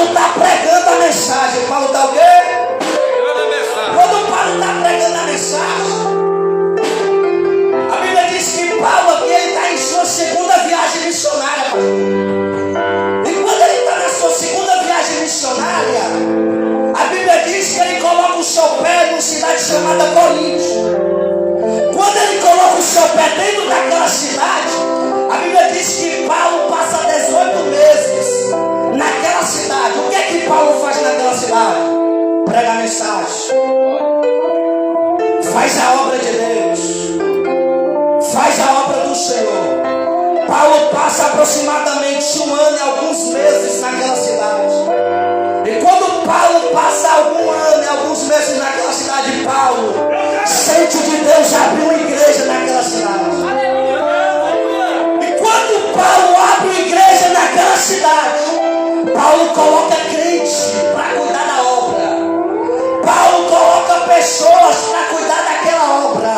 Paulo está pregando a mensagem. Paulo está o quê? Quando Paulo está pregando a mensagem, a Bíblia diz que Paulo aqui está em sua segunda viagem missionária. E quando ele está na sua segunda viagem missionária, a Bíblia diz que ele coloca o seu pé numa cidade chamada Corinto. Quando ele coloca o seu pé dentro daquela cidade, a Bíblia diz que Paulo passa 18 meses naquela cidade. O que é que Paulo faz naquela cidade? Prega a mensagem, faz a obra de Deus, faz a obra do Senhor. Paulo passa aproximadamente 1 ano e alguns meses naquela cidade. E quando Paulo passa algum ano e alguns meses naquela cidade, Paulo sente de Deus abrir uma igreja naquela cidade. E quando Paulo abre uma igreja naquela cidade, Paulo coloca crente para cuidar da obra. Paulo coloca pessoas para cuidar daquela obra.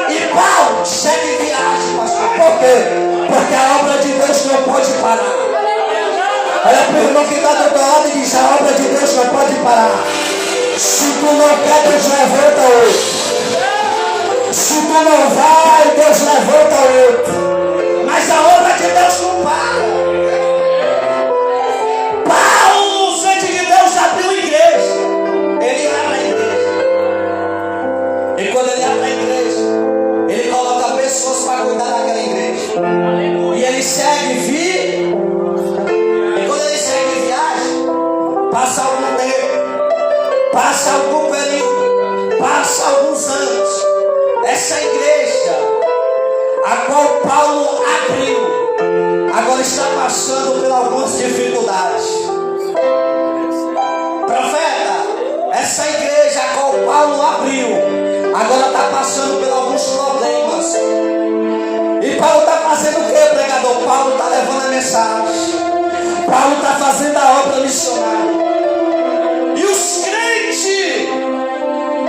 E Paulo segue viagem, pastor. Por quê? Porque a obra de Deus não pode parar. Olha para o irmão que está do outro lado e diz: a obra de Deus não pode parar. Se tu não quer, Deus levanta outro. Se tu não vai, Deus levanta outro. Mas a obra de Deus não para. Paulo, sente de Deus, abriu a igreja. Ele abre a igreja. E quando ele abre a igreja, ele coloca pessoas para cuidar daquela igreja. E ele segue vir. E quando ele segue viagem, passa algum tempo, passa algum período, passa alguns anos. Essa igreja, a qual Paulo abriu, agora está passando por algumas dificuldades. Profeta, essa igreja a qual Paulo abriu, agora está passando por alguns problemas. E Paulo está fazendo o que, pregador? Paulo está levando a mensagem. Paulo está fazendo a obra missionária. E os crentes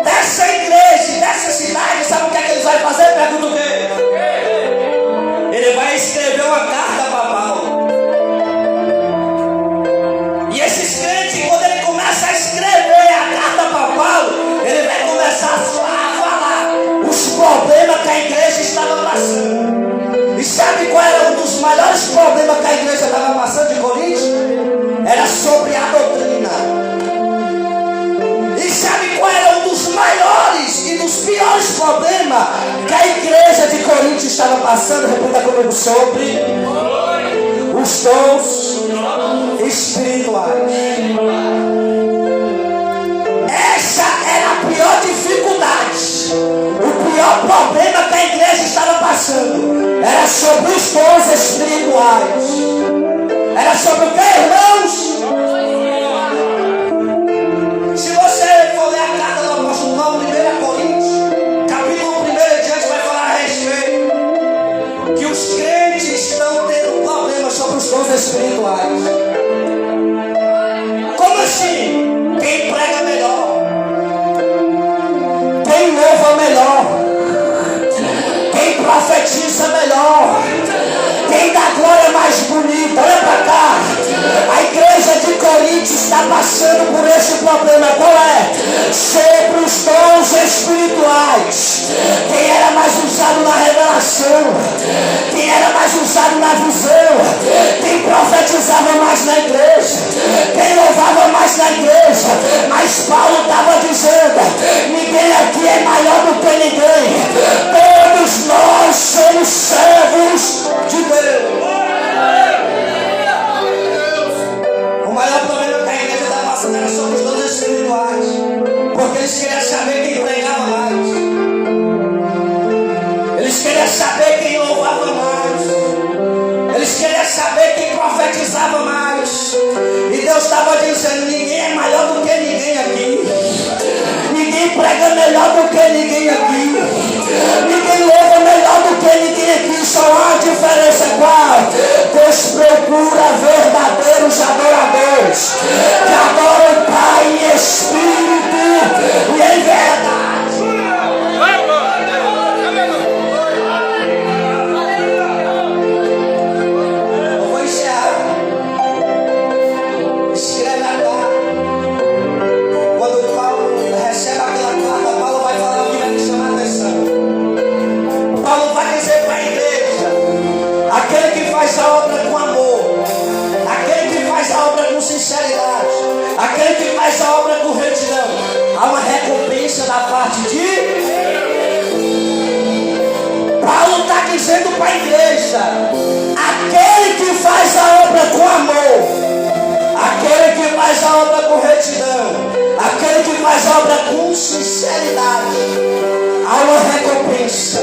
dessa igreja, dessa cidade, sabe o que é que eles vão fazer? Pergunta o quê? Ele vai escrever uma carta para Paulo. E esses crentes, quando ele começa a escrever a carta para Paulo, ele vai começar a falar os problemas que a igreja estava passando. E sabe qual era um dos maiores problemas que a igreja estava passando de Corinto? Era sobre a doutrina. E sabe qual era um dos maiores e dos piores problemas que a igreja de Corinto estava passando? Repita comigo: sobre os dons espirituais. Essa era a pior dificuldade. O pior problema que a igreja estava passando era sobre os dons espirituais. Era sobre o que, irmãos? Se você for ler a carta do apóstolo Paulo, 1 Coríntios, capítulo 1 em diante, vai falar a respeito que os crentes estão tendo problemas sobre os dons espirituais. Como assim? Quem prega melhor, quem louva melhor, quem profetiza melhor, quem dá glória mais bonita. Olha para cá. A igreja de Corinto está passando por esse problema. Qual é? Sobre os dons espirituais. Quem era mais usado na revelação, quem era mais usado na visão, quem profetizava mais na igreja, quem louvava mais na igreja. Mas Paulo estava dizendo: ninguém aqui é maior do que ninguém. Todos nós somos servos de Deus. O maior problema que a igreja está passando era sobre os dons espirituais, porque eles queriam saber quem pregava mais, eles queriam saber quem louvava mais, retidão, aquele que faz obra com sinceridade, há uma recompensa.